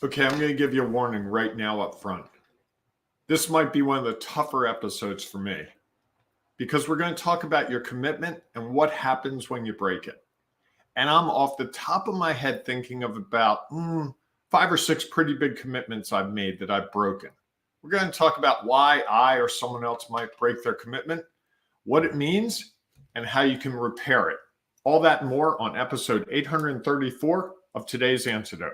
Okay, I'm going to give you a warning right now up front. This might be one of the tougher episodes for me because we're going to talk about your commitment and what happens when you break it. And I'm off the top of my head thinking of about 5 or 6 pretty big commitments I've made that I've broken. We're going to talk about why I or someone else might break their commitment, what it means, and how you can repair it. All that and more on episode 834 of today's Antidote.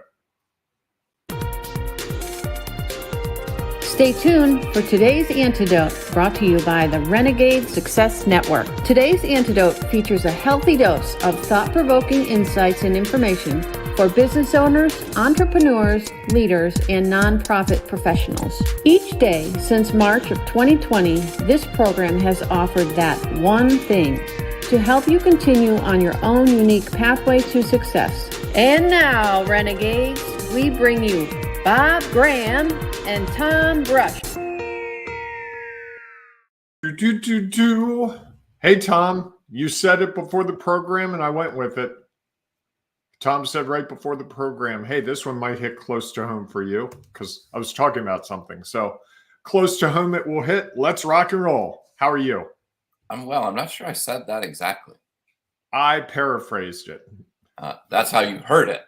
Stay tuned for today's Antidote, brought to you by the Renegade Success Network. Today's Antidote features a healthy dose of thought-provoking insights and information for business owners, entrepreneurs, leaders, and nonprofit professionals. Each day since March of 2020, this program has offered that one thing to help you continue on your own unique pathway to success. And now, Renegades, we bring you Bob Graham and Tom Brush. Hey, Tom, you said it before the program and I went with it. Tom said right before the program, hey, this one might hit close to home for you because I was talking about something. So close to home it will hit. Let's rock and roll. How are you? I'm well. I'm not sure I said that exactly. I paraphrased it. That's how you heard it.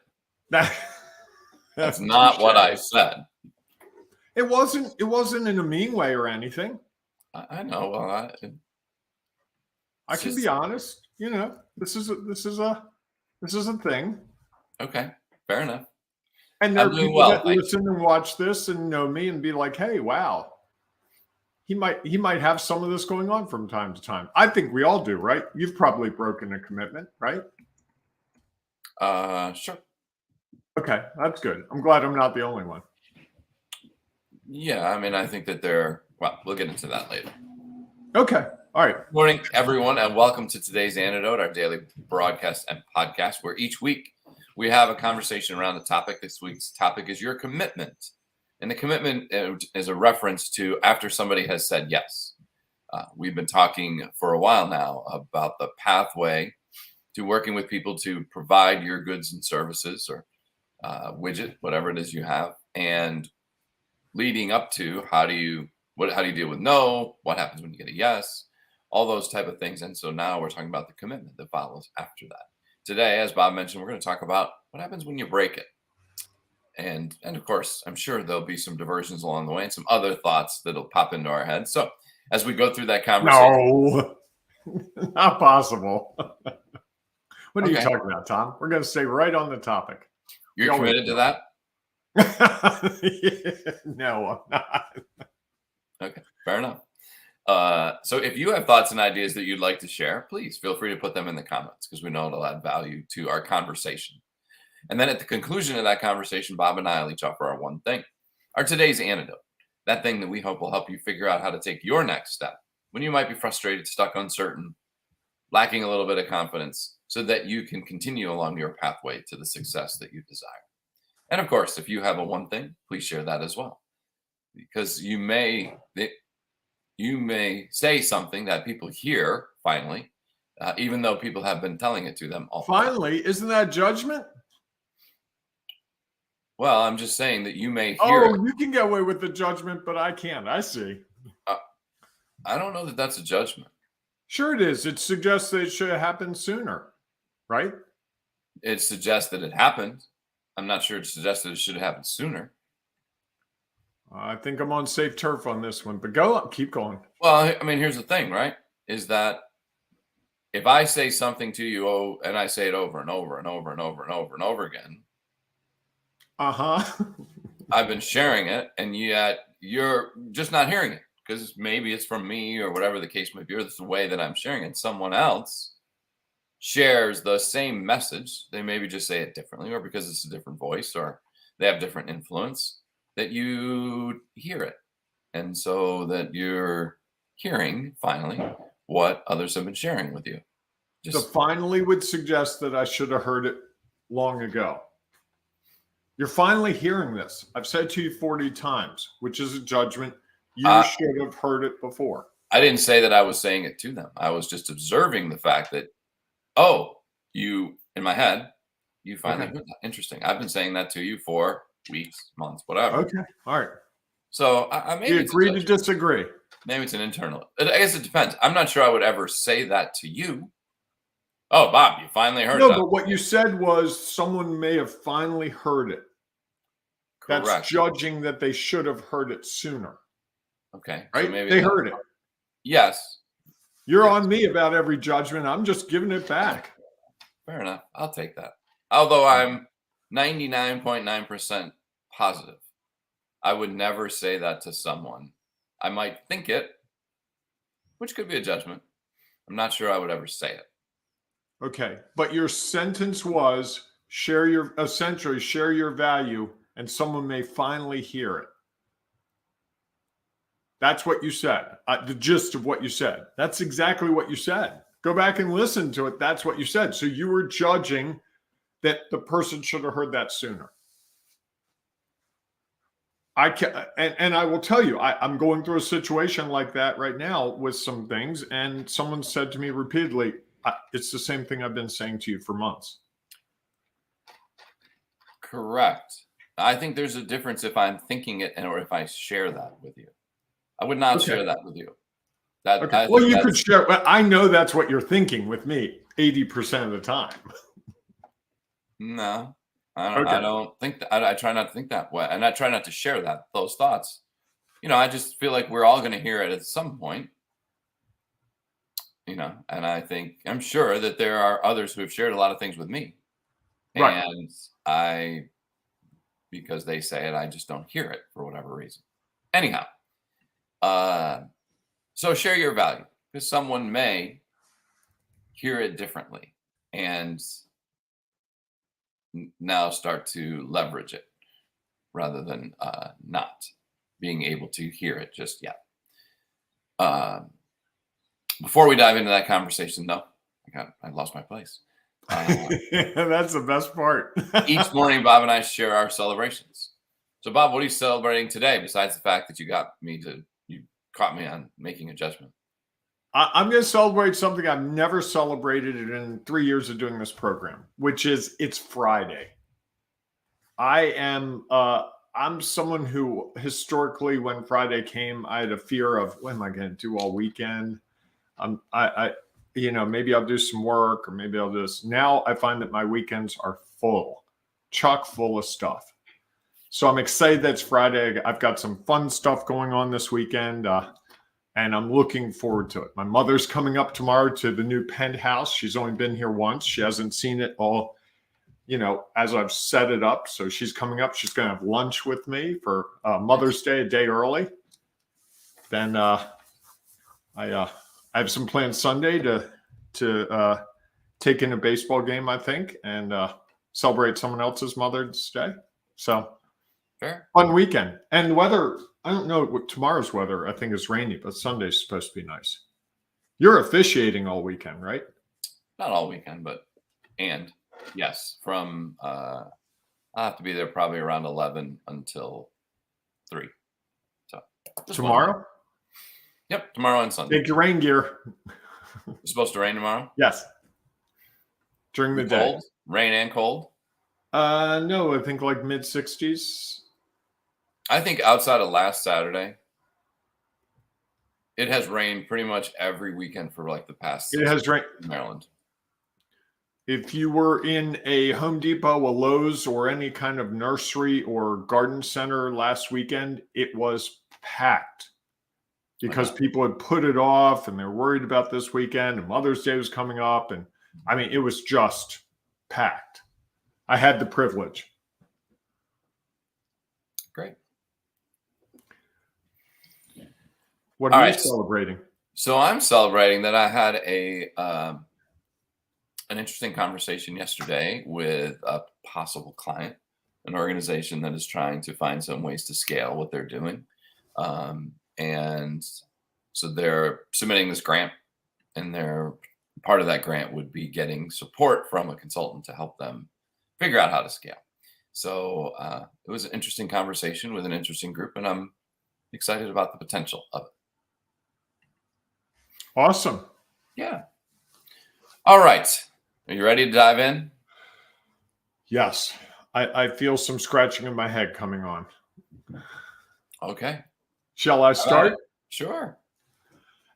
That's not what I said. It wasn't in a mean way or anything. I know. Well, I can be honest. You know, this is a thing. Okay, fair enough. And there are people that listen and watch this and know me and be like, "Hey, wow, he might have some of this going on from time to time." I think we all do, right? You've probably broken a commitment, right? Sure. Okay, that's good. I'm glad I'm not the only one. Yeah, I mean, I think that we'll get into that later. Okay. All right. Good morning, everyone, and welcome to today's Antidote, our daily broadcast and podcast, where each week we have a conversation around the topic. This week's topic is your commitment. And the commitment is a reference to after somebody has said yes. We've been talking for a while now about the pathway to working with people to provide your goods and services or widget, whatever it is you have, and leading up to how do you deal with no, what happens when you get a yes, all those type of things. And so now we're talking about the commitment that follows after that. Today, as Bob mentioned, we're going to talk about what happens when you break it. And of course, I'm sure there'll be some diversions along the way and some other thoughts that'll pop into our heads. So as we go through that conversation. No, not possible. What are you talking about, Tom? We're going to stay right on the topic. You're committed to that? No, I'm not. Okay, fair enough. So if you have thoughts and ideas that you'd like to share, please feel free to put them in the comments because we know it'll add value to our conversation. And then at the conclusion of that conversation, Bob and I will each offer our one thing, our today's antidote, that thing that we hope will help you figure out how to take your next step when you might be frustrated, stuck, uncertain, lacking a little bit of confidence, so that you can continue along your pathway to the success that you desire. And of course, if you have a one thing, please share that as well, because you may say something that people hear finally, even though people have been telling it to them all. Finally, isn't that judgment? Well, I'm just saying that you may hear. Oh, you can get away with the judgment, but I can't. I see. I don't know that that's a judgment. Sure it is. It suggests that it should have happened sooner, right? It suggests that it happened. I'm not sure it suggests that it should have happened sooner. I think I'm on safe turf on this one, but go up, keep going. Well, I mean, here's the thing, right? Is that if I say something to you, and I say it over and over and over and over and over and over again, I've been sharing it, and yet you're just not hearing it because maybe it's from me or whatever the case may be, or it's the way that I'm sharing it. Someone else shares the same message. They maybe just say it differently, or because it's a different voice, or they have different influence, that you hear it. And so that you're hearing finally what others have been sharing with you. So finally would suggest that I should have heard it long ago. You're finally hearing this. I've said to you 40 times, which is a judgment. You should have heard it before. I didn't say that I was saying it to them. I was just observing the fact that, in my head, you finally heard that. Interesting. I've been saying that to you for weeks, months, whatever. Okay. All right. So I maybe You it's a agree to judgment. disagree. Maybe it's an internal. I guess it depends. I'm not sure I would ever say that to you. Oh, Bob, you finally heard No, that. but what you said was someone may have finally heard it. Correct. That's judging that they should have heard it sooner. Okay. Right? So maybe They heard it. Yes. You're Yes. on me about every judgment. I'm just giving it back. Fair enough. I'll take that. Although I'm 99.9% positive. I would never say that to someone. I might think it, which could be a judgment. I'm not sure I would ever say it. Okay. But your sentence was share your value, and someone may finally hear it. That's what you said. The gist of what you said. That's exactly what you said. Go back and listen to it. That's what you said. So you were judging that the person should have heard that sooner. And I will tell you, I'm going through a situation like that right now with some things, and someone said to me repeatedly, it's the same thing I've been saying to you for months. Correct. I think there's a difference if I'm thinking it or if I share that with you. I would not share that with you. Okay. Well, you could share. But I know that's what you're thinking with me 80% of the time. No, I don't think that. I try not to think that way, and I try not to share those thoughts. I just feel like we're all going to hear it at some point. And I'm sure that there are others who have shared a lot of things with me, Right. and because they say it, I just don't hear it for whatever reason. Anyhow, so share your value, because someone may hear it differently and now start to leverage it rather than not being able to hear it just yet. Before we dive into that conversation, though, I lost my place. That's the best part. Each morning, Bob and I share our celebrations. So, Bob, what are you celebrating today besides the fact that you caught me on making a judgment? I'm going to celebrate something I've never celebrated in 3 years of doing this program, which is it's Friday. I'm someone who historically, when Friday came, I had a fear of what am I going to do all weekend? Maybe I'll do some work, or maybe I'll do this. Now I find that my weekends are chock full of stuff. So I'm excited that it's Friday. I've got some fun stuff going on this weekend. And I'm looking forward to it. My mother's coming up tomorrow to the new penthouse. She's only been here once. She hasn't seen it all, as I've set it up. So she's coming up. She's going to have lunch with me for Mother's Day, a day early. Then I have some plans Sunday to take in a baseball game, I think, and celebrate someone else's Mother's Day. So fair. Fun weekend. And the weather, I don't know what tomorrow's weather. I think it's rainy, but Sunday's supposed to be nice. You're officiating all weekend, right? Not all weekend, yes, from I'll have to be there probably around 11 until 3. So tomorrow? Yep, tomorrow and Sunday. Take your rain gear. It's supposed to rain tomorrow? Yes. During the day. Cold? Rain and cold? No, I think like mid-60s. I think outside of last Saturday, it has rained pretty much every weekend for like the past. It has rained in Maryland. If you were in a Home Depot, a Lowe's, or any kind of nursery or garden center last weekend, it was packed because people had put it off and they're worried about this weekend, and Mother's Day was coming up. And I mean, it was just packed. I had the privilege. Great. What are you celebrating? So I'm celebrating that I had an interesting conversation yesterday with a possible client, an organization that is trying to find some ways to scale what they're doing. And so they're submitting this grant, and part of that grant would be getting support from a consultant to help them figure out how to scale. So it was an interesting conversation with an interesting group, and I'm excited about the potential of it. Awesome. Yeah. All right. Are you ready to dive in? Yes. I feel some scratching in my head coming on. Okay. Shall I start? Sure.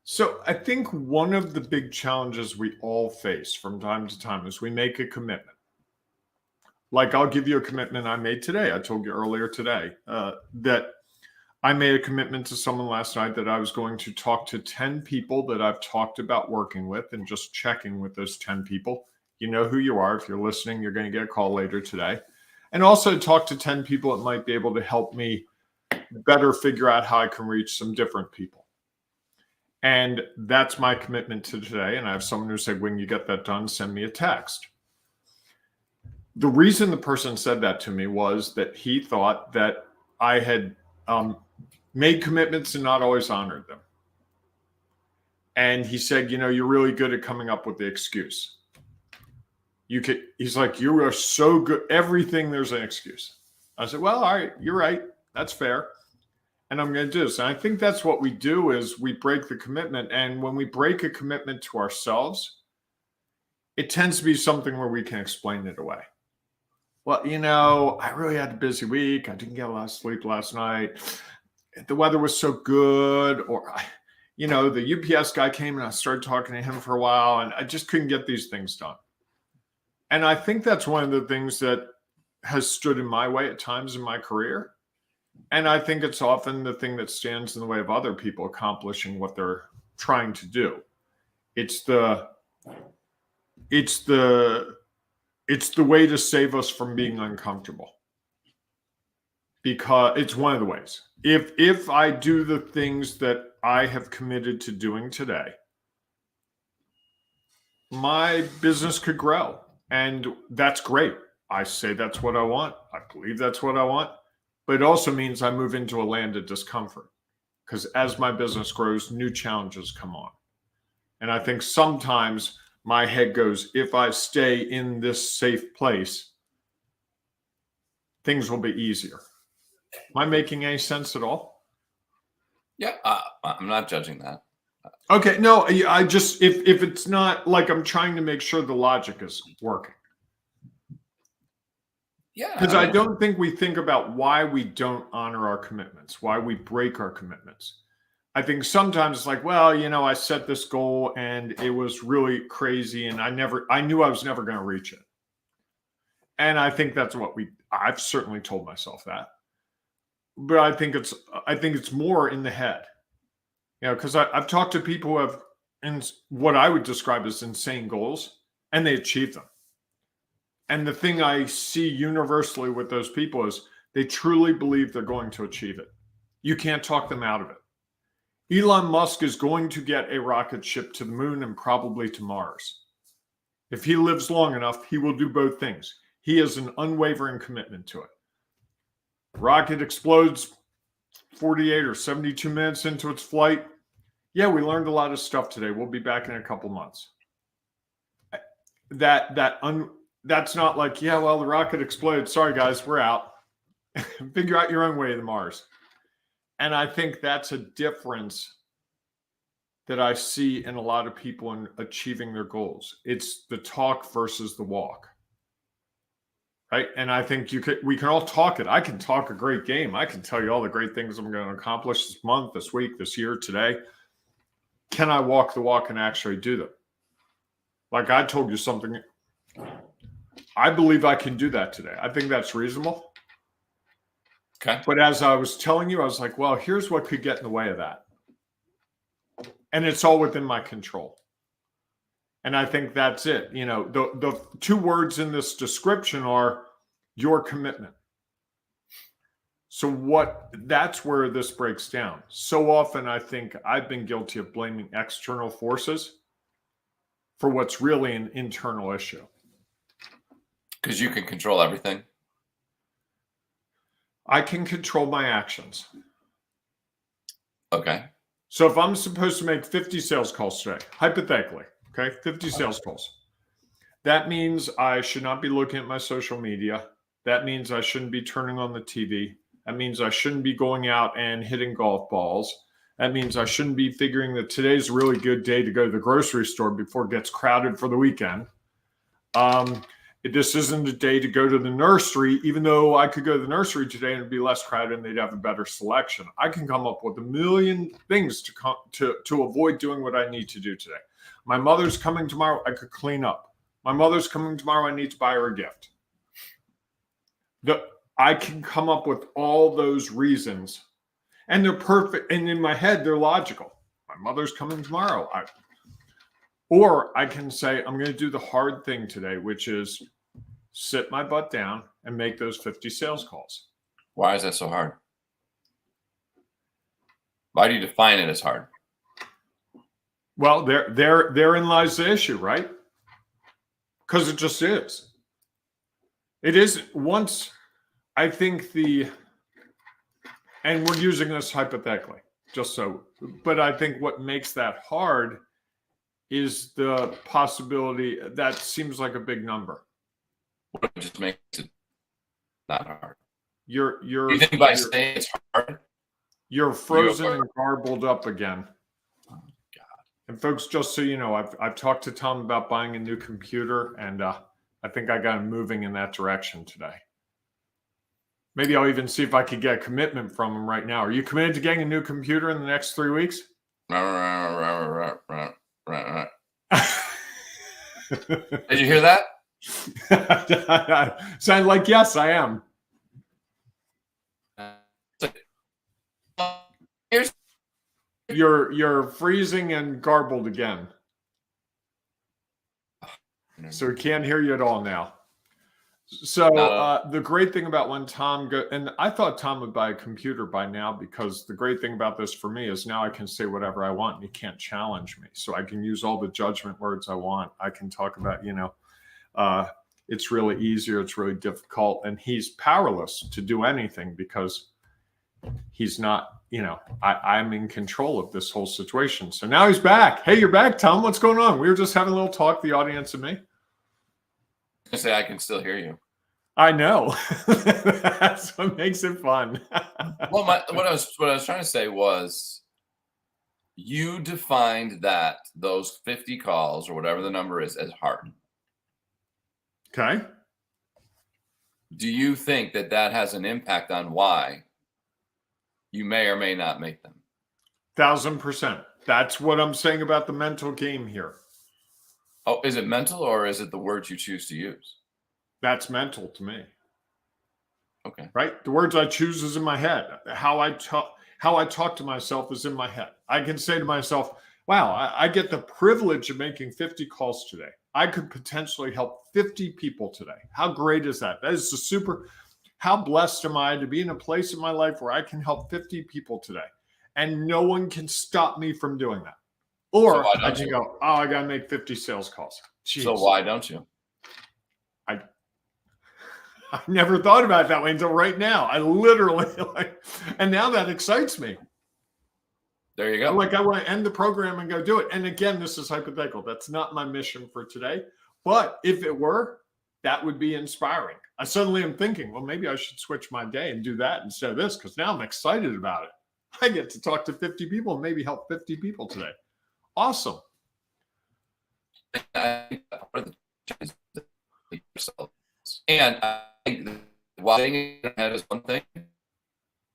So I think one of the big challenges we all face from time to time is we make a commitment. Like I'll give you a commitment I made today. I told you earlier today that I made a commitment to someone last night that I was going to talk to 10 people that I've talked about working with and just checking with those 10 people. You know who you are. If you're listening, you're going to get a call later today. And also talk to 10 people that might be able to help me better figure out how I can reach some different people. And that's my commitment to today. And I have someone who said, when you get that done, send me a text. The reason the person said that to me was that he thought that I had made commitments and not always honored them. And he said, you're really good at coming up with the excuse. He's like, you are so good. Everything there's an excuse. I said, well, all right, you're right. That's fair. And I'm going to do this. And I think that's what we do is we break the commitment. And when we break a commitment to ourselves, it tends to be something where we can explain it away. Well, I really had a busy week. I didn't get a lot of sleep last night. The weather was so good. Or, the UPS guy came and I started talking to him for a while and I just couldn't get these things done. And I think that's one of the things that has stood in my way at times in my career. And I think it's often the thing that stands in the way of other people accomplishing what they're trying to do. It's the way to save us from being uncomfortable. Because it's one of the ways. If I do the things that I have committed to doing today, my business could grow. And that's great. I say that's what I want. I believe that's what I want. But it also means I move into a land of discomfort because as my business grows, new challenges come on. And I think sometimes my head goes, if I stay in this safe place, things will be easier. Am I making any sense at all? Yeah, I'm not judging that. Okay, no, I just, if it's not like I'm trying to make sure the logic is working. Yeah. Because I don't think we think about why we don't honor our commitments, why we break our commitments. I think sometimes it's like, well, I set this goal and it was really crazy and I knew I was never going to reach it. And I think that's what I've certainly told myself that. But I think it's more in the head. Because I've talked to people who have what I would describe as insane goals and they achieve them. And the thing I see universally with those people is they truly believe they're going to achieve it. You can't talk them out of it. Elon Musk is going to get a rocket ship to the moon and probably to Mars. If he lives long enough, he will do both things. He has an unwavering commitment to it. The rocket explodes 48 or 72 minutes into its flight. Yeah, we learned a lot of stuff today. We'll be back in a couple months. That's not like, yeah, well, the rocket exploded. Sorry, guys, we're out. Figure out your own way to Mars. And I think that's a difference that I see in a lot of people in achieving their goals. It's the talk versus the walk. Right? And I think we can all talk it. I can talk a great game. I can tell you all the great things I'm going to accomplish this month, this week, this year, today. Can I walk the walk and actually do them? Like I told you something. I believe I can do that today. I think that's reasonable. Okay. But as I was telling you, I was like, well, here's what could get in the way of that. And it's all within my control. And I think that's it. The two words in this description are your commitment. So that's where this breaks down. So often I think I've been guilty of blaming external forces for what's really an internal issue. Because you can control everything. I can control my actions. Okay. So if I'm supposed to make 50 sales calls today, hypothetically, okay, 50 sales calls, that means I should not be looking at my social media. That means I shouldn't be turning on the TV. That means I shouldn't be going out and hitting golf balls. That means I shouldn't be figuring that today's a really good day to go to the grocery store before it gets crowded for the weekend. This isn't a day to go to the nursery, even though I could go to the nursery today and it'd be less crowded and they'd have a better selection. I can come up with a million things to avoid doing what I need to do today. My mother's coming tomorrow. I could clean up. My mother's coming tomorrow. I need to buy her a gift. I can come up with all those reasons, and they're perfect. And in my head, they're logical. My mother's coming tomorrow. Or I can say, I'm going to do the hard thing today, which is sit my butt down and make those 50 sales calls. Why is that so hard? Why do you define it as hard? Well, therein lies the issue, right? Because it just is. It is once, I think and we're using this hypothetically, but I think what makes that hard is the possibility that seems like a big number. What just makes it not hard? You think by saying it's hard, you're frozen and garbled up again. Oh, God. And folks, just so you know, I've talked to Tom about buying a new computer, and I think I got him moving in that direction today. Maybe I'll even see if I could get a commitment from him right now. Are you committed to getting a new computer in the next 3 weeks? Right. Did you hear that? Sound like yes, I am. You're freezing and garbled again. So we can't hear you at all now. So the great thing about when Tom and I thought Tom would buy a computer by now, because the great thing about this for me is now I can say whatever I want and he can't challenge me. So I can use all the judgment words I want. I can talk about, it's really easier, it's really difficult, and he's powerless to do anything because he's not, I'm in control of this whole situation. So now he's back. Hey, you're back, Tom. What's going on? We were just having a little talk, the audience and me. I can still hear you. I know. That's what makes it fun. Well, what I was trying to say was, you defined those 50 calls or whatever the number is as hard. Okay. Do you think that has an impact on why you may or may not make them? 1,000%. That's what I'm saying about the mental game here. Oh, is it mental, or is it the words you choose to use? That's mental to me. Okay. Right? The words I choose is in my head. How I talk to myself is in my head. I can say to myself, wow, I get the privilege of making 50 calls today. I could potentially help 50 people today. How great is that? That is how blessed am I to be in a place in my life where I can help 50 people today, and no one can stop me from doing that. Or I can go, I got to make 50 sales calls. Jeez. So why don't you? I never thought about it that way until right now. I literally and now that excites me. There you go. I want to end the program and go do it. And again, this is hypothetical. That's not my mission for today. But if it were, that would be inspiring. I suddenly am thinking, well, maybe I should switch my day and do that instead of this, because now I'm excited about it. I get to talk to 50 people and maybe help 50 people today. Awesome. And I think while saying it in your head is one thing,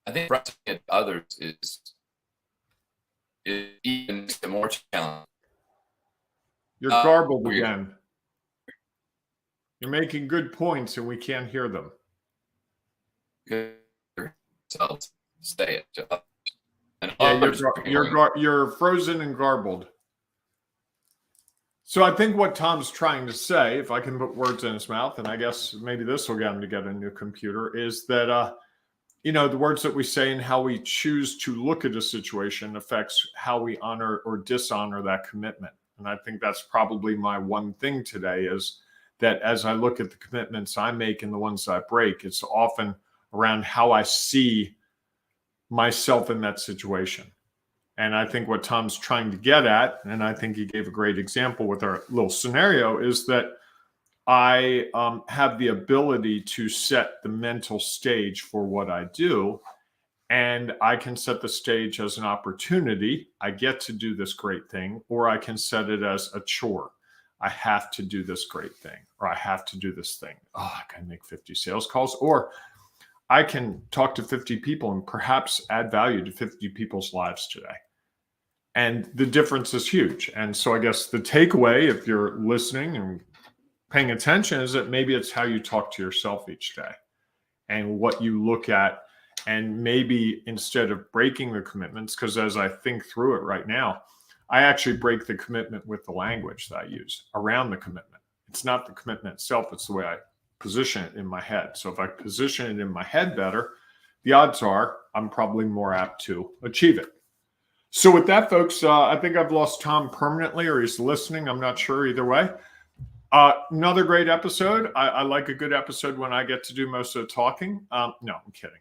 I think expressing it to others is even more challenging. You're garbled again. You're making good points and we can't hear them. Say it to others. And you're frozen and garbled. So I think what Tom's trying to say, if I can put words in his mouth, and I guess maybe this will get him to get a new computer, is that, the words that we say and how we choose to look at a situation affects how we honor or dishonor that commitment. And I think that's probably my one thing today, is that as I look at the commitments I make and the ones I break, it's often around how I see myself in that situation. And I think what Tom's trying to get at, and I think he gave a great example with our little scenario, is that I have the ability to set the mental stage for what I do. And I can set the stage as an opportunity. I get to do this great thing, or I can set it as a chore. I have to do this great thing, or I have to do this thing. Oh, I can make 50 sales calls, or I can talk to 50 people and perhaps add value to 50 people's lives today. And the difference is huge. And so I guess the takeaway, if you're listening and paying attention, is that maybe it's how you talk to yourself each day and what you look at. And maybe instead of breaking the commitments, because as I think through it right now, I actually break the commitment with the language that I use around the commitment. It's not the commitment itself, it's the way I position it in my head. So if I position it in my head better, the odds are I'm probably more apt to achieve it. So with that, folks, I think I've lost Tom permanently, or he's listening. I'm not sure either way. Another great episode. I like a good episode when I get to do most of the talking. No, I'm kidding.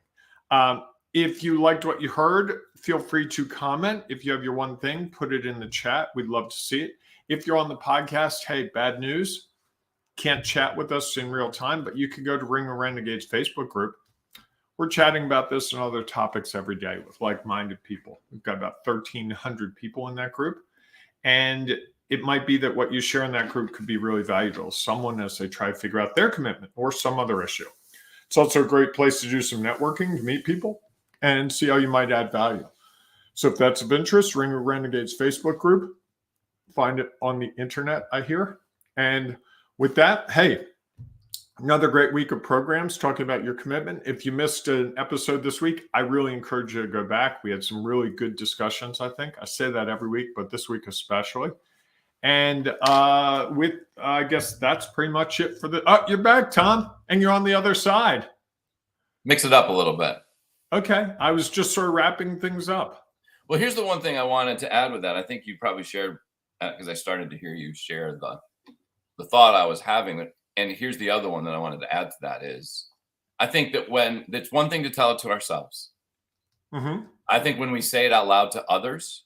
If you liked what you heard, feel free to comment. If you have your one thing, put it in the chat. We'd love to see it. If you're on the podcast, hey, bad news. Can't chat with us in real time, but you can go to Ring of Renegades Facebook group. We're chatting about this and other topics every day with like-minded people. We've got about 1,300 people in that group. And it might be that what you share in that group could be really valuable to someone as they try to figure out their commitment or some other issue. It's also a great place to do some networking, to meet people, and see how you might add value. So if that's of interest, Ring of Renegades Facebook group, find it on the internet, I hear. And with that, hey, another great week of programs talking about your commitment. If you missed an episode this week, I really encourage you to go back. We had some really good discussions, I think. I say that every week, but this week especially. And I guess that's pretty much it for the. Oh, you're back, Tom, and you're on the other side. Mix it up a little bit. Okay, I was just sort of wrapping things up. Well, here's the one thing I wanted to add with that. I think you probably shared, because I started to hear you share the thought I was having. And here's the other one that I wanted to add to that is, I think that when it's one thing to tell it to ourselves. Mm-hmm. I think when we say it out loud to others,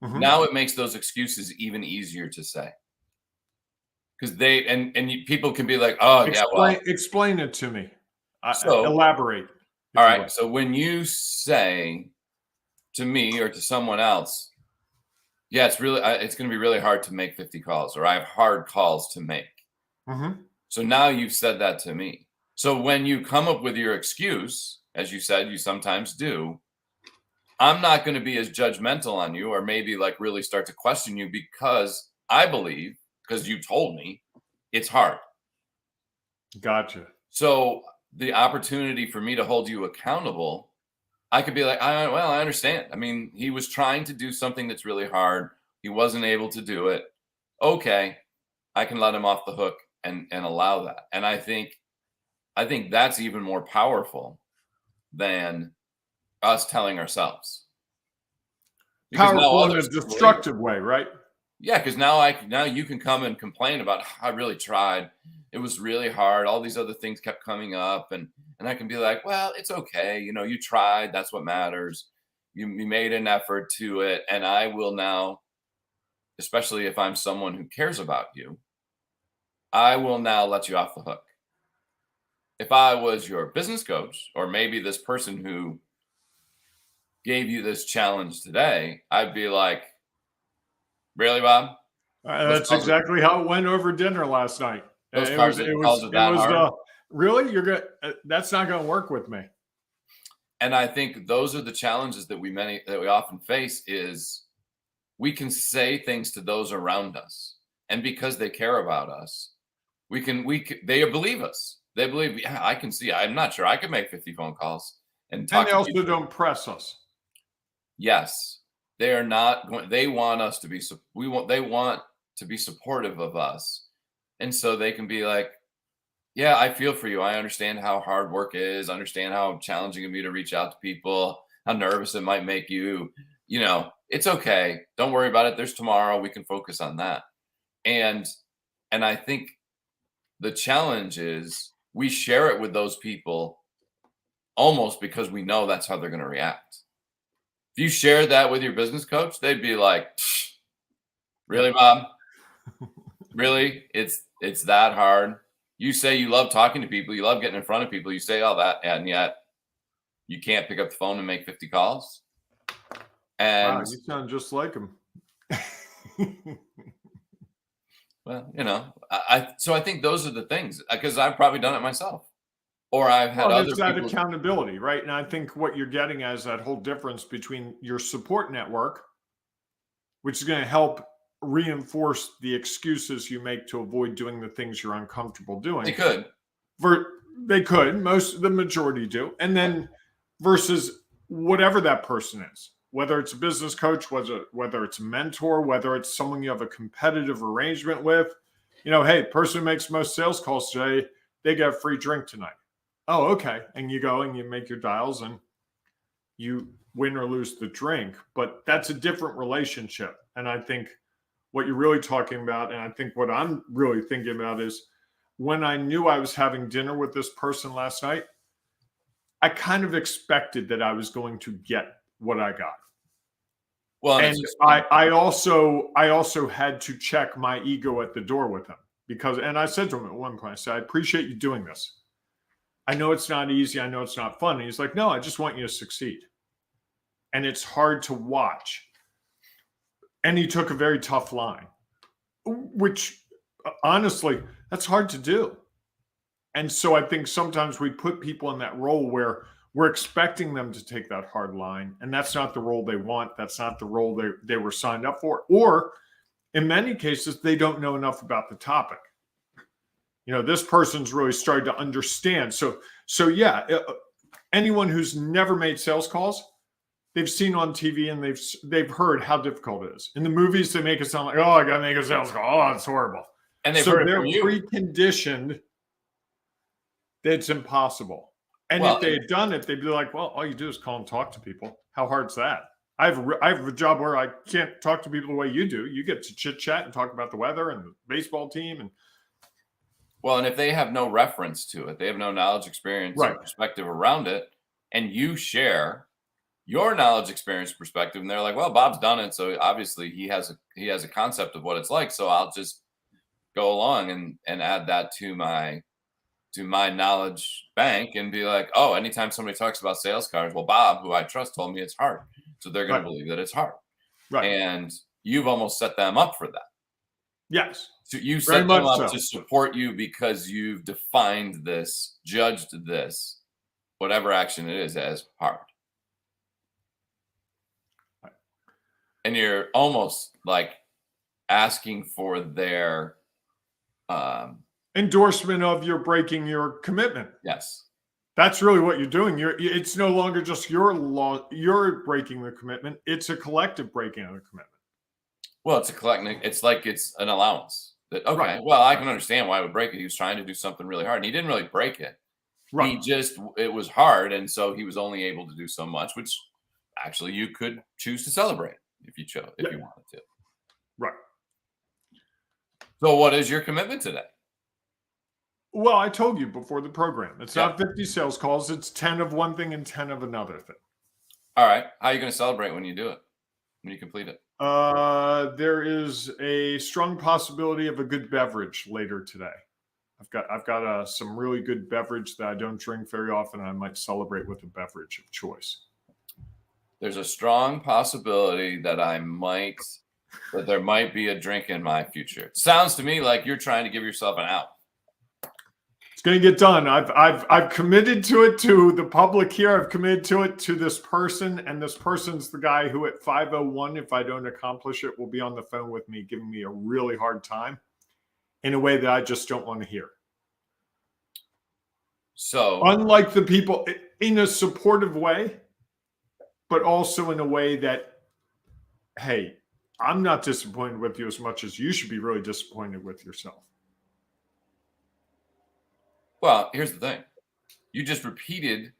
Mm-hmm. now it makes those excuses even easier to say. Because people can be like, oh, Explain it to me. So, elaborate. All right. So when you say to me or to someone else, yeah, it's going to be really hard to make 50 calls, or I have hard calls to make. Mm-hmm. So now you've said that to me. So when you come up with your excuse, as you said, you sometimes do, I'm not going to be as judgmental on you, or maybe like really start to question you, because I believe, because you told me, it's hard. Gotcha. So the opportunity for me to hold you accountable, I could be like, I understand. I mean, he was trying to do something that's really hard. He wasn't able to do it. Okay, I can let him off the hook and allow that. And I think that's even more powerful than us telling ourselves. Because powerful in a destructive way, right? Yeah, because now you can come and complain about, I really tried. It was really hard. All these other things kept coming up, and I can be like, well, it's okay. You tried. That's what matters. You made an effort to it, and I will now, especially if I'm someone who cares about you, I will now let you off the hook. If I was your business coach, or maybe this person who gave you this challenge today, I'd be like, really, Bob? That's exactly how it went over dinner last night. It was really, you're gonna. That's not going to work with me. And I think those are the challenges that we often face. Is we can say things to those around us, and because they care about us, they believe us. They believe, yeah, I can see. I'm not sure I could make 50 phone calls and talk. And they also don't press us. Yes, they are not going. They want us to be. They want to be supportive of us, and so they can be like, "Yeah, I feel for you. I understand how hard work is. I understand how challenging it can be to reach out to people. How nervous it might make you. It's okay. Don't worry about it. There's tomorrow. We can focus on that." And I think the challenge is we share it with those people almost because we know that's how they're going to react. If you shared that with your business coach, they'd be like, really, Bob? Really? It's that hard? You say you love talking to people. You love getting in front of people. You say all that, and yet you can't pick up the phone and make 50 calls? And wow, you sound just like him. Well, so I think those are the things because I've probably done it myself, or I've had Well, other that's that people. accountability, right? And I think what you're getting at is that whole difference between your support network, which is going to help reinforce the excuses you make to avoid doing the things you're uncomfortable doing. They could. They could, the majority do. And then versus whatever that person is, whether it's a business coach, whether it's a mentor, whether it's someone you have a competitive arrangement with, hey, person who makes most sales calls today, they get a free drink tonight. Oh, okay. And you go and you make your dials and you win or lose the drink, but that's a different relationship. And I think what you're really talking about, and I think what I'm really thinking about is when I knew I was having dinner with this person last night, I kind of expected that I was going to get what I got. Well, and I also had to check my ego at the door with him and I said to him at one point, I said, I appreciate you doing this. I know it's not easy. I know it's not fun. And he's like, no, I just want you to succeed. And it's hard to watch. And he took a very tough line, which honestly, that's hard to do. And so I think sometimes we put people in that role where we're expecting them to take that hard line. And that's not the role they want. That's not the role they were signed up for. Or in many cases, they don't know enough about the topic. This person's really started to understand. So yeah, anyone who's never made sales calls, they've seen on TV and they've heard how difficult it is. In the movies, they make it sound like, oh, I got to make a sales call. Oh, it's horrible. And they're preconditioned that it's impossible. And if they had done it, they'd be like, well, all you do is call and talk to people. How hard's that? I have a job where I can't talk to people the way you do. You get to chit chat and talk about the weather and the baseball team. And if they have no reference to it, they have no knowledge, experience, or perspective around it, and you share your knowledge, experience, perspective, and they're like, well, Bob's done it, so obviously he has a concept of what it's like, so I'll just go along and add that to my knowledge bank and be like, oh, anytime somebody talks about sales cards, well, Bob, who I trust, told me it's hard, so they're going to believe that it's hard. Right. And you've almost set them up for that. Yes. So you set them up to support you because you've defined this, judged this, whatever action it is, as hard. Right. And you're almost like asking for their endorsement of you're breaking your commitment. Yes. That's really what you're doing. It's no longer just you're breaking the commitment. It's a collective breaking of the commitment. Well, it's like it's an allowance. That, okay, well, I can understand why I would break it. He was trying to do something really hard, and he didn't really break it. Right. It was hard, and so he was only able to do so much, which actually you could choose to celebrate if you chose, if you wanted to. Right. So what is your commitment today? Well, I told you before the program. It's not 50 sales calls. It's 10 of one thing and 10 of another thing. All right. How are you going to celebrate when you do it, when you complete it? There is a strong possibility of a good beverage later today. I've got some really good beverage that I don't drink very often. I might celebrate with a beverage of choice. There's a strong possibility that there might be a drink in my future. It sounds to me like you're trying to give yourself an out. It's going to get done. I've committed to it to the public here. I've committed to it to this person, and this person's the guy who at 5:01, if I don't accomplish it, will be on the phone with me, giving me a really hard time in a way that I just don't want to hear. So, unlike the people in a supportive way, but also in a way that, hey, I'm not disappointed with you as much as you should be really disappointed with yourself. Well, here's the thing. You just repeated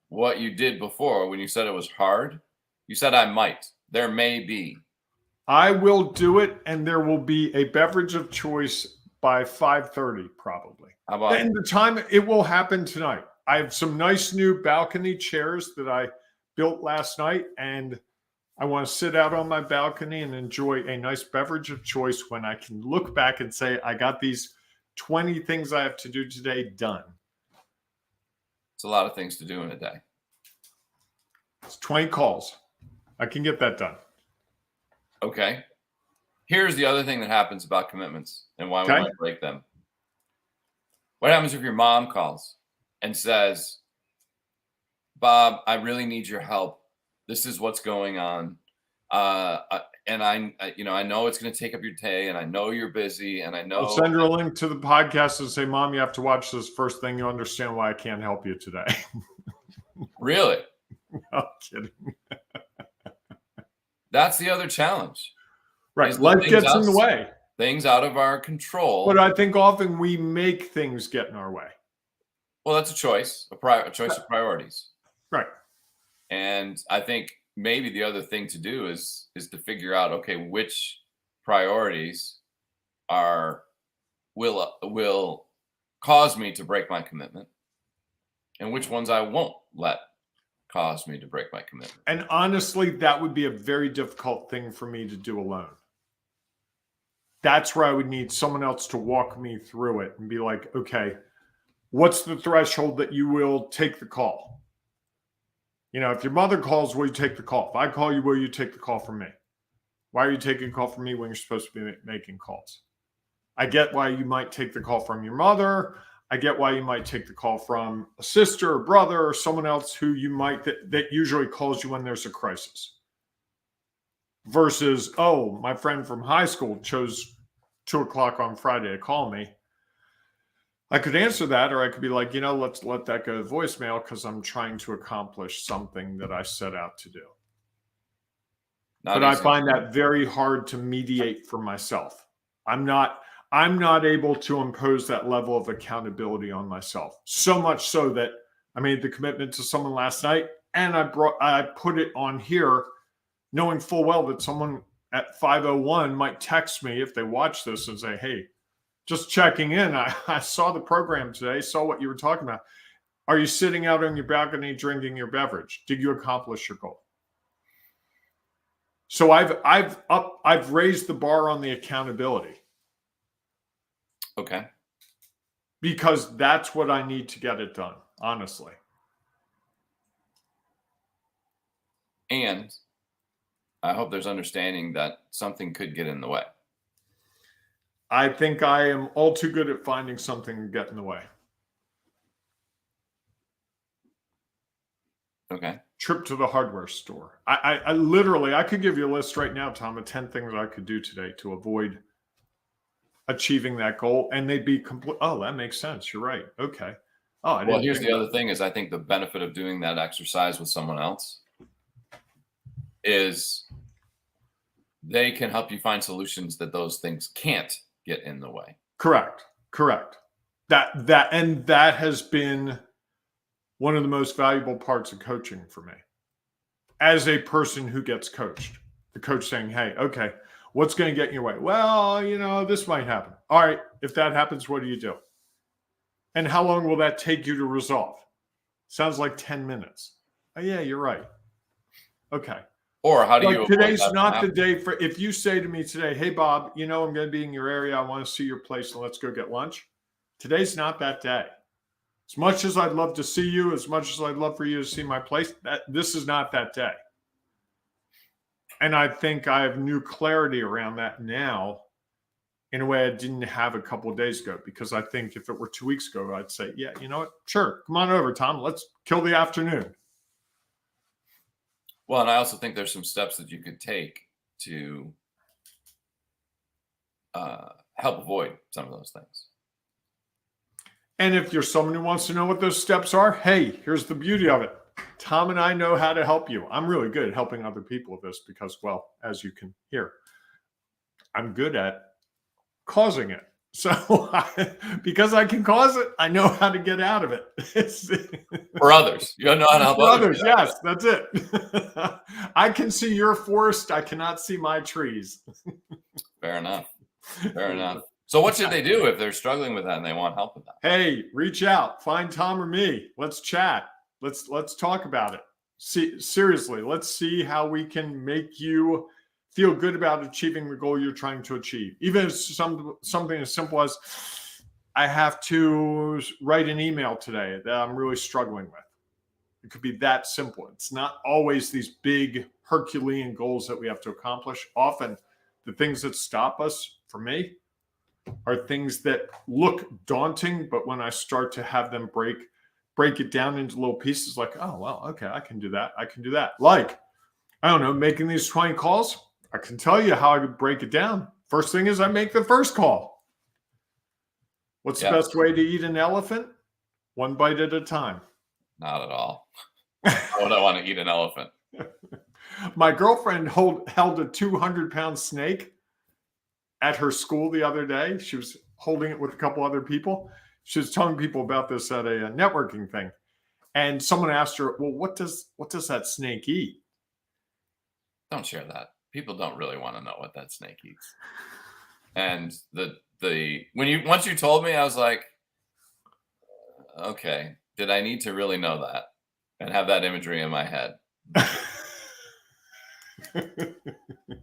what you did before when you said it was hard. You said I might. There may be. I will do it, and there will be a beverage of choice by 5:30 probably. How about and the time it will happen tonight? I have some nice new balcony chairs that I built last night, and I want to sit out on my balcony and enjoy a nice beverage of choice when I can look back and say, I got these 20 things I have to do today done. It's a lot of things to do in a day. It's 20 calls. I can get that done. Okay. Here's the other thing that happens about commitments and why we Okay. might break them. What happens if your mom calls and says, Bob, I really need your help. This is what's going on. And I know it's going to take up your day, and I know you're busy, and I know I'll send her a link to the podcast and say, Mom, you have to watch this first thing. You'll understand why I can't help you today. Really. I'm kidding. That's the other challenge. Right. Life gets in the way. Things out of our control. But I think often we make things get in our way. Well, that's a choice, a choice of priorities. Right. And I think maybe the other thing to do is to figure out, okay, which priorities will cause me to break my commitment, and which ones I won't let cause me to break my commitment. And honestly, that would be a very difficult thing for me to do alone. That's where I would need someone else to walk me through it and be like, okay, what's the threshold that you will take the call? You know, if your mother calls, will you take the call? If I call you, will you take the call from me? Why are you taking a call from me when you're supposed to be making calls? I get why you might take the call from your mother. I get why you might take the call from a sister or brother or someone else who you might, that usually calls you when there's a crisis. Versus, oh, my friend from high school chose 2:00 on Friday to call me. I could answer that, or I could be like, let's let that go to voicemail because I'm trying to accomplish something that I set out to do. But I find that very hard to mediate for myself. I'm not able to impose that level of accountability on myself. So much so that I made the commitment to someone last night, and I put it on here, knowing full well that someone at 5:01 might text me if they watch this and say, hey, just checking in. I saw the program today, saw what you were talking about. Are you sitting out on your balcony drinking your beverage? Did you accomplish your goal? So I've raised the bar on the accountability. Okay. Because that's what I need to get it done, honestly. And I hope there's understanding that something could get in the way. I think I am all too good at finding something to get in the way. Okay. Trip to the hardware store. I literally, I could give you a list right now, Tom, of 10 things I could do today to avoid achieving that goal. And they'd be complete. Oh, that makes sense. You're right. Okay. Oh, well, here's the other thing is I think the benefit of doing that exercise with someone else is they can help you find solutions that those things can't get in the way. Correct. That has been one of the most valuable parts of coaching for me. As a person who gets coached, the coach saying, hey, okay, what's going to get in your way? Well, this might happen. All right. If that happens, what do you do? And how long will that take you to resolve? Sounds like 10 minutes. Oh, yeah, you're right. Okay. Or how do you? Today's not the day for, if you say to me today, hey, Bob, I'm going to be in your area. I want to see your place and let's go get lunch. Today's not that day. As much as I'd love to see you, as much as I'd love for you to see my place, this is not that day. And I think I have new clarity around that now in a way I didn't have a couple of days ago, because I think if it were 2 weeks ago, I'd say, yeah, you know what? Sure. Come on over, Tom. Let's kill the afternoon. Well, and I also think there's some steps that you could take to help avoid some of those things. And if you're someone who wants to know what those steps are, hey, here's the beauty of it. Tom and I know how to help you. I'm really good at helping other people with this because, well, as you can hear, I'm good at causing it. So because I can cause it, I know how to get out of it. For others. You know how to help others. Yes, that's it. I can see your forest. I cannot see my trees. Fair enough. So what should they do if they're struggling with that and they want help with that? Hey, reach out, find Tom or me. Let's chat. Let's talk about it. Seriously, let's see how we can make you feel good about achieving the goal you're trying to achieve. Even if it's something as simple as, I have to write an email today that I'm really struggling with. It could be that simple. It's not always these big Herculean goals that we have to accomplish. Often the things that stop us, for me, are things that look daunting, but when I start to have them break it down into little pieces, like, oh, well, okay, I can do that. I can do that. Like, I don't know, making these 20 calls, I can tell you how I could break it down. First thing is I make the first call. What's the best way to eat an elephant? One bite at a time. Not at all. Why would I want to eat an elephant? My girlfriend held a 200-pound snake at her school the other day. She was holding it with a couple other people. She was telling people about this at a networking thing. And someone asked her, well, what does that snake eat? Don't share that. People don't really want to know what that snake eats. And once you told me, I was like, okay, did I need to really know that and have that imagery in my head?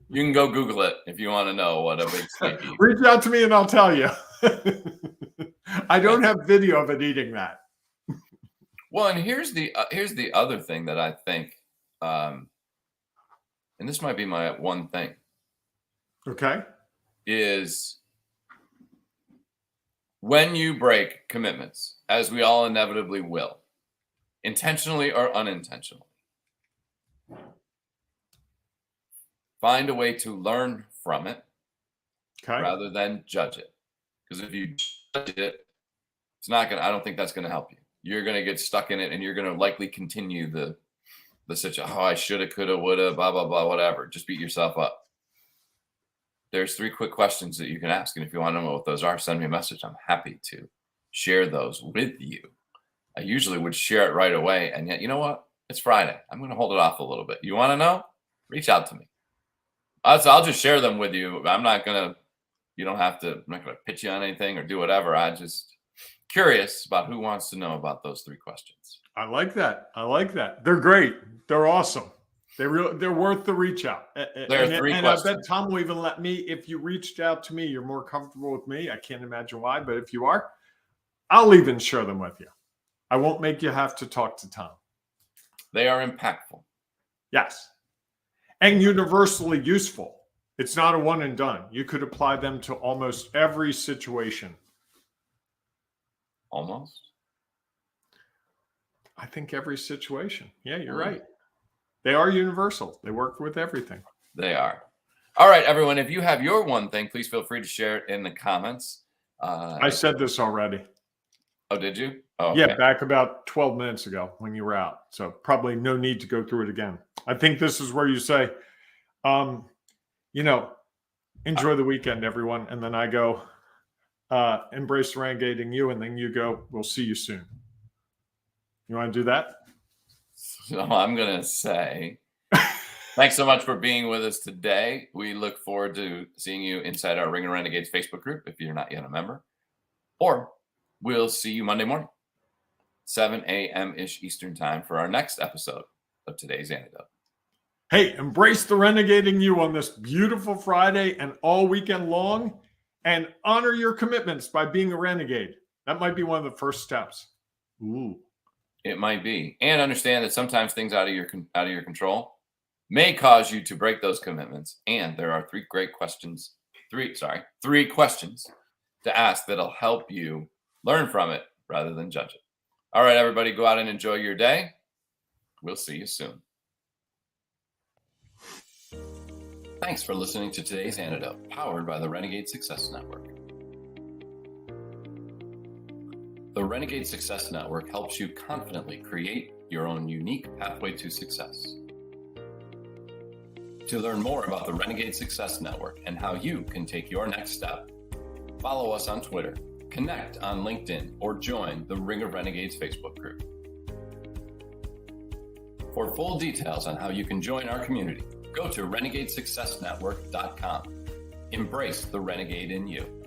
You can go Google it if you want to know what a big snake eats. Reach out to me and I'll tell you. I don't have video of it eating that. Well, and here's the other thing that I think, and this might be my one thing. Okay. Is when you break commitments, as we all inevitably will, intentionally or unintentionally, find a way to learn from it rather than judge it. Because if you judge it, I don't think that's going to help you. You're going to get stuck in it and you're going to likely continue the situation. Oh, I shoulda, coulda, woulda, blah, blah, blah, whatever. Just beat yourself up. There's 3 quick questions that you can ask. And if you want to know what those are, send me a message. I'm happy to share those with you. I usually would share it right away. And yet, you know what? It's Friday. I'm going to hold it off a little bit. You want to know? Reach out to me. I'll just share them with you. I'm not going to pitch you on anything or do whatever. I just curious about who wants to know about those 3 questions. I like that. They're great. They're awesome. They're worth the reach out. There are 3 questions. I bet Tom will even let me, if you reached out to me, you're more comfortable with me. I can't imagine why, but if you are, I'll even share them with you. I won't make you have to talk to Tom. They are impactful. Yes. And universally useful. It's not a one and done. You could apply them to almost every situation. Almost? I think every situation. Yeah, you're right. They are universal. They work with everything. They are. All right, everyone. If you have your one thing, please feel free to share it in the comments. I said this already. Oh, did you? Oh, okay. Yeah, back about 12 minutes ago when you were out. So probably no need to go through it again. I think this is where you say, enjoy the weekend, everyone. And then I go, embrace renegading you. And then you go, we'll see you soon. You want to do that? So I'm going to say, thanks so much for being with us today. We look forward to seeing you inside our Ring of Renegades Facebook group if you're not yet a member. Or we'll see you Monday morning, 7 a.m.-ish Eastern time for our next episode of Today's Antidote. Hey, embrace the renegading you on this beautiful Friday and all weekend long, and honor your commitments by being a renegade. That might be one of the first steps. Ooh. It might be. And understand that sometimes things out of your control may cause you to break those commitments. And there are 3 questions to ask that'll help you learn from it rather than judge it. All right, everybody, go out and enjoy your day. We'll see you soon. Thanks for listening to Today's Antidote, powered by the Renegade Success Network. The Renegade Success Network helps you confidently create your own unique pathway to success. To learn more about the Renegade Success Network and how you can take your next step, follow us on Twitter, connect on LinkedIn, or join the Ring of Renegades Facebook group. For full details on how you can join our community, go to renegadesuccessnetwork.com. Embrace the renegade in you.